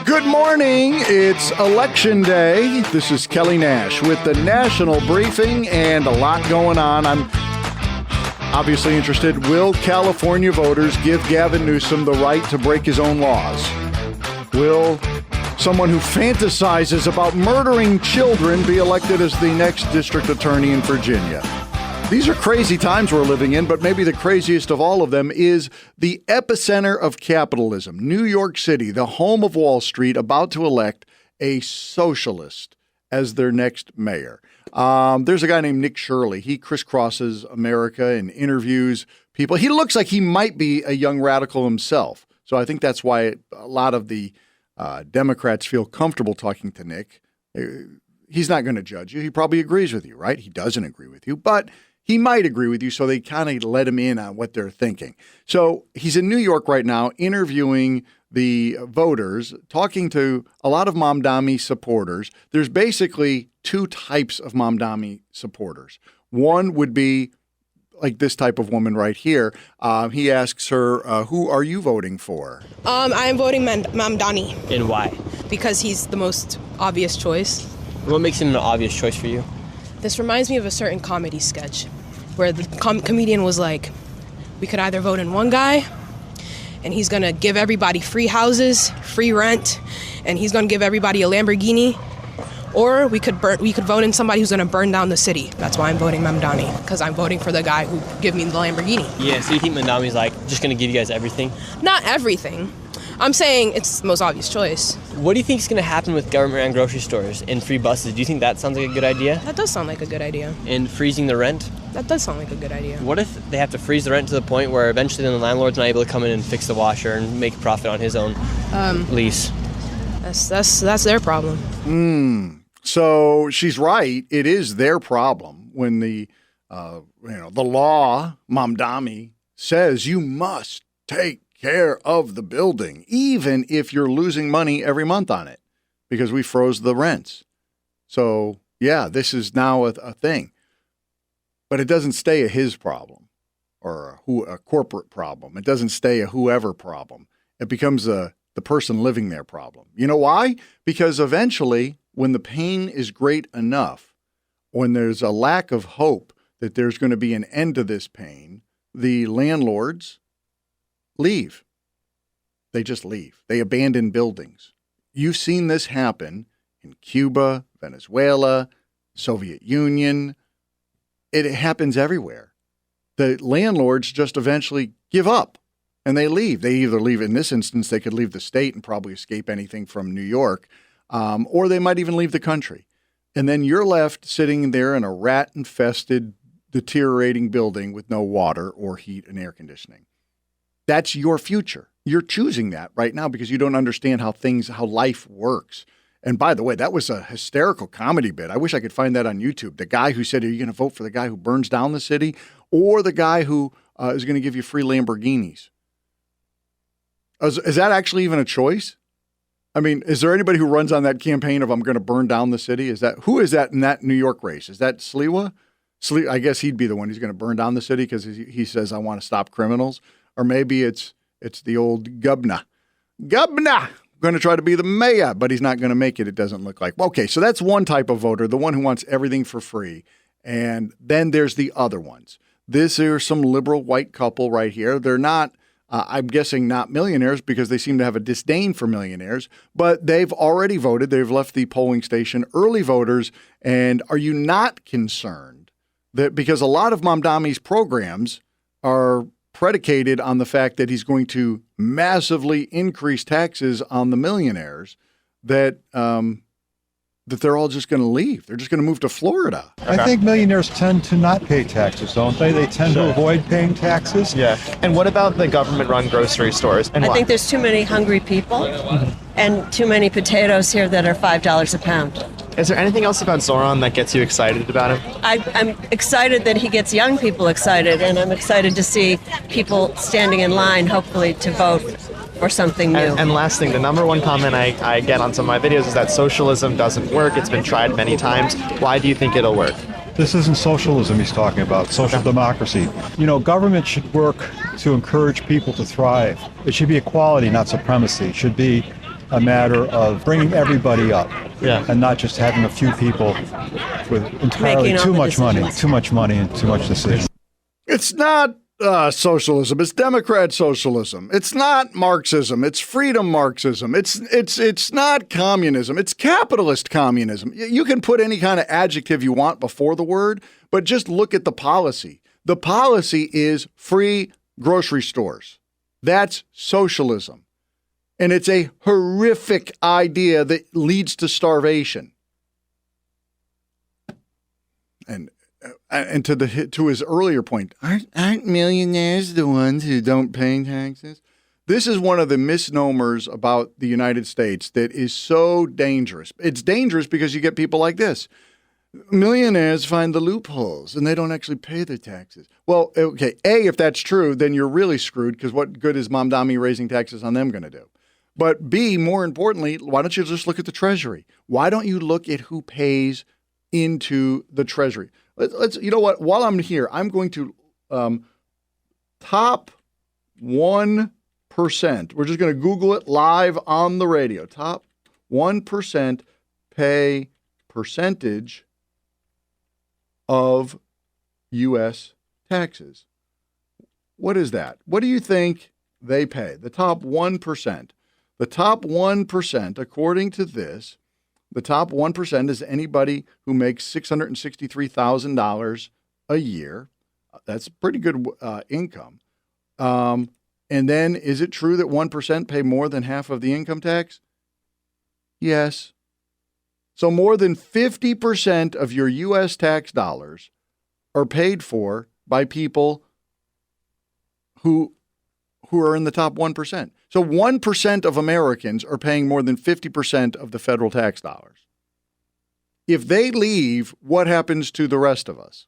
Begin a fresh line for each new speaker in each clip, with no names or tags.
Good morning. It's Election Day. This is Kelly Nash with the National Briefing and a lot going on. I'm obviously interested. Will California voters give Gavin Newsom the right to break his own laws? Will someone who fantasizes about murdering children be elected as the next district attorney in Virginia? These are crazy times we're living in, but maybe the craziest of all of them is the epicenter of capitalism, New York City, the home of Wall Street, about to elect a socialist as their next mayor. There's a guy named Nick Shirley. He crisscrosses America and interviews people. He looks like he might be a young radical himself. So I think that's why a lot of the Democrats feel comfortable talking to Nick. He's not going to judge you. He probably agrees with you, right? He doesn't agree with you, but he might agree with you, so they kind of let him in on what they're thinking. So he's in New York right now interviewing the voters, talking to a lot of Mamdani supporters. There's basically two types of Mamdani supporters. One would be like this type of woman right here. He asks her, who are you voting for?
I am voting Mamdani.
And why?
Because he's the most obvious choice.
What makes him an obvious choice for you?
This reminds me of a certain comedy sketch where the comedian was like, we could either vote in one guy and he's going to give everybody free houses, free rent, and he's going to give everybody a Lamborghini, or we could vote in somebody who's going to burn down the city. That's why I'm voting Mamdani, because I'm voting for the guy who give me the Lamborghini.
Yeah, so you think Mamdani's like just going to give you guys everything?
Not everything. I'm saying it's the most obvious choice.
What do you think is going to happen with government-run grocery stores and free buses? Do you think that sounds like a good idea?
That does sound like a good idea.
And freezing the rent?
That does sound like a good idea.
What if they have to freeze the rent to the point where eventually then the landlord's not able to come in and fix the washer and make a profit on his own lease?
That's their problem.
So she's right. It is their problem when the law, Mamdani, says you must take care of the building, even if you're losing money every month on it, because we froze the rents. So, yeah, this is now a thing. But it doesn't stay a his problem or a corporate problem. It doesn't stay a whoever problem. It becomes the person living there problem. You know why? Because eventually, when the pain is great enough, when there's a lack of hope that there's going to be an end to this pain, the landlords leave. They just leave. They abandon buildings. You've seen this happen in Cuba, Venezuela, Soviet Union. It happens everywhere. The landlords just eventually give up and they leave. They either leave, in this instance, they could leave the state and probably escape anything from New York, or they might even leave the country. And then you're left sitting there in a rat-infested, deteriorating building with no water or heat and air conditioning. That's your future. You're choosing that right now because you don't understand how life works. And by the way, that was a hysterical comedy bit. I wish I could find that on YouTube. The guy who said, are you going to vote for the guy who burns down the city or the guy who is going to give you free Lamborghinis? Is that actually even a choice? I mean, is there anybody who runs on that campaign of I'm going to burn down the city? Who is that in that New York race? Is that Sliwa? I guess he'd be the one who's going to burn down the city because he says, I want to stop criminals. Or maybe it's the old Governor. Going to try to be the mayor, but he's not going to make it, it doesn't look like. Okay, so that's one type of voter, the one who wants everything for free. And then there's the other ones. This is some liberal white couple right here. They're not, I'm guessing, not millionaires because they seem to have a disdain for millionaires, but they've already voted. They've left the polling station, early voters. And are you not concerned that because a lot of Mamdani's programs are predicated on the fact that he's going to massively increase taxes on the millionaires, that they're all just going to leave. They're just going to move to Florida.
I think millionaires tend to not pay taxes, don't they? They tend to avoid paying taxes.
Yeah. And what about the government-run grocery stores? And
I think there's too many hungry people and too many potatoes here that are $5 a pound.
Is there anything else about Zoran that gets you excited about him?
I'm excited that he gets young people excited, and I'm excited to see people standing in line, hopefully, to vote for something new.
And last thing, the number one comment I get on some of my videos is that socialism doesn't work. It's been tried many times. Why do you think it'll work?
This isn't socialism he's talking about, social democracy. You know, government should work to encourage people to thrive. It should be equality, not supremacy. It should be a matter of bringing everybody up,
Yeah.
and not just having a few people with entirely
Making all
too
the
much money,
decisions.
too much money, and too much decision.
It's not socialism. It's Democrat socialism. It's not Marxism. It's freedom Marxism. It's not communism. It's capitalist communism. You can put any kind of adjective you want before the word, but just look at the policy. The policy is free grocery stores. That's socialism. And it's a horrific idea that leads to starvation. And to his earlier point, aren't millionaires the ones who don't pay taxes? This is one of the misnomers about the United States that is so dangerous. It's dangerous because you get people like this. Millionaires find the loopholes and they don't actually pay their taxes. Well, okay, A, if that's true, then you're really screwed because what good is Mamdani raising taxes on them going to do? But B, more importantly, why don't you just look at the Treasury? Why don't you look at who pays into the Treasury? Let's you know what? While I'm here, I'm going to top 1%. We're just going to Google it live on the radio. Top 1% pay percentage of U.S. taxes. What is that? What do you think they pay? The top 1%. The top 1%, according to this, the top 1% is anybody who makes $663,000 a year. That's pretty good income. And then is it true that 1% pay more than half of the income tax? Yes. So more than 50% of your U.S. tax dollars are paid for by people who are in the top 1%. So 1% of Americans are paying more than 50% of the federal tax dollars. If they leave, what happens to the rest of us?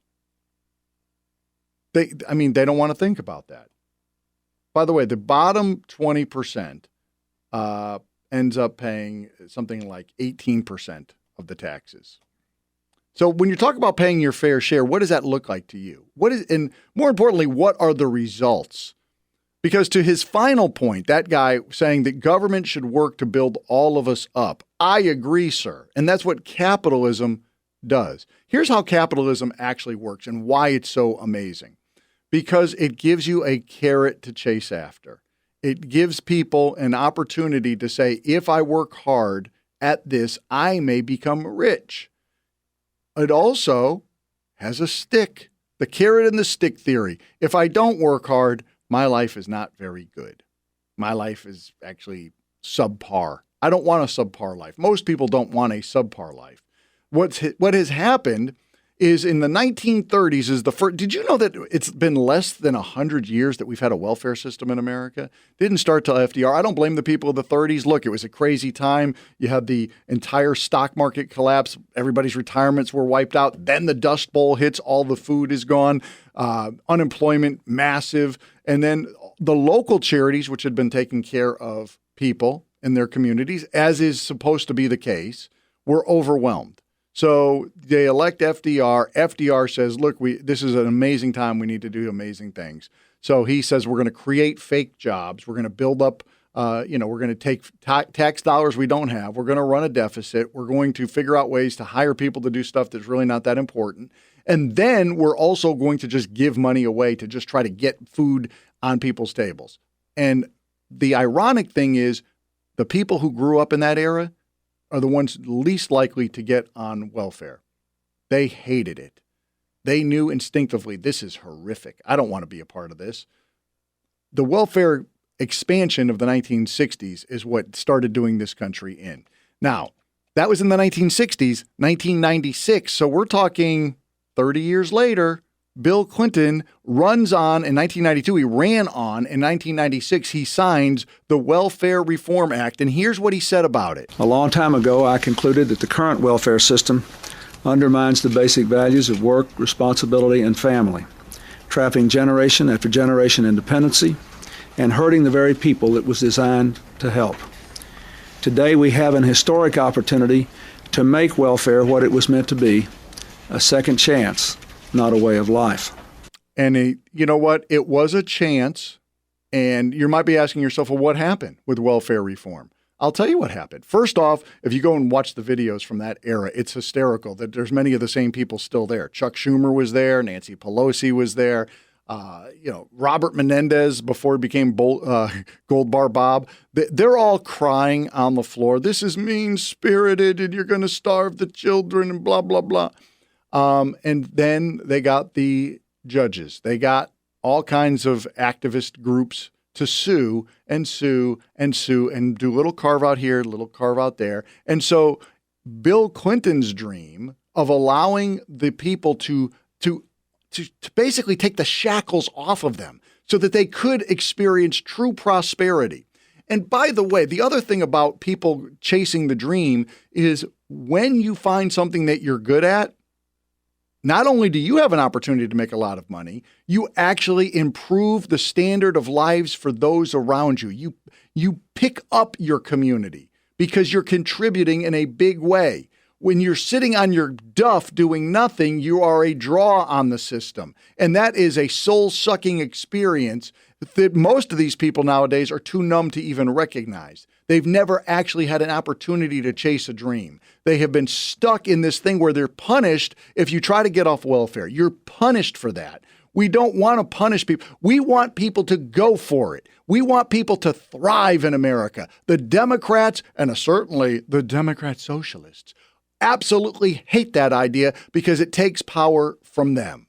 They don't want to think about that. By the way, the bottom 20% ends up paying something like 18% of the taxes. So when you talk about paying your fair share, what does that look like to you? And more importantly, what are the results? Because to his final point, that guy saying that government should work to build all of us up, I agree, sir. And that's what capitalism does. Here's how capitalism actually works and why it's so amazing. Because it gives you a carrot to chase after. It gives people an opportunity to say, if I work hard at this, I may become rich. It also has a stick, the carrot and the stick theory. If I don't work hard, my life is not very good. My life is actually subpar. I don't want a subpar life. Most people don't want a subpar life. What has happened is in the 1930s is the first. Did you know that it's been less than 100 years that we've had a welfare system in America? Didn't start till FDR. I don't blame the people of the 30s. Look, it was a crazy time. You had the entire stock market collapse. Everybody's retirements were wiped out. Then the Dust Bowl hits. All the food is gone. Unemployment massive. And then the local charities, which had been taking care of people in their communities, as is supposed to be the case, were overwhelmed. So they elect FDR. FDR says, look, this is an amazing time. We need to do amazing things. So he says we're going to create fake jobs. We're going to build up, we're going to take tax dollars we don't have. We're going to run a deficit. We're going to figure out ways to hire people to do stuff that's really not that important. And then we're also going to just give money away to just try to get food on people's tables. And the ironic thing is the people who grew up in that era are the ones least likely to get on welfare. They hated it. They knew instinctively, this is horrific. I don't want to be a part of this. The welfare expansion of the 1960s is what started doing this country in. Now, that was in the 1960s, 1996. So we're talking 30 years later. Bill Clinton runs on in 1992. He ran on in 1996. He signs the Welfare Reform Act. And here's what he said about it.
A long time ago, I concluded that the current welfare system undermines the basic values of work, responsibility, and family, trapping generation after generation in dependency and hurting the very people it was designed to help. Today, we have an historic opportunity to make welfare what it was meant to be, a second chance, not a way of life.
And you know what? It was a chance. And you might be asking yourself, well, what happened with welfare reform? I'll tell you what happened. First off, if you go and watch the videos from that era, it's hysterical that there's many of the same people still there. Chuck Schumer was there. Nancy Pelosi was there. Robert Menendez before he became Gold Bar Bob. They're all crying on the floor. This is mean-spirited and you're going to starve the children and blah, blah, blah. And then they got the judges. They got all kinds of activist groups to sue and sue and sue and do a little carve out here, a little carve out there. And so Bill Clinton's dream of allowing the people to basically take the shackles off of them so that they could experience true prosperity. And by the way, the other thing about people chasing the dream is when you find something that you're good at, not only do you have an opportunity to make a lot of money, you actually improve the standard of lives for those around you. You pick up your community because you're contributing in a big way. When you're sitting on your duff doing nothing, you are a draw on the system. And that is a soul-sucking experience that most of these people nowadays are too numb to even recognize. They've never actually had an opportunity to chase a dream. They have been stuck in this thing where they're punished if you try to get off welfare. You're punished for that. We don't want to punish people. We want people to go for it. We want people to thrive in America. The Democrats, and certainly the Democrat socialists, absolutely hate that idea because it takes power from them.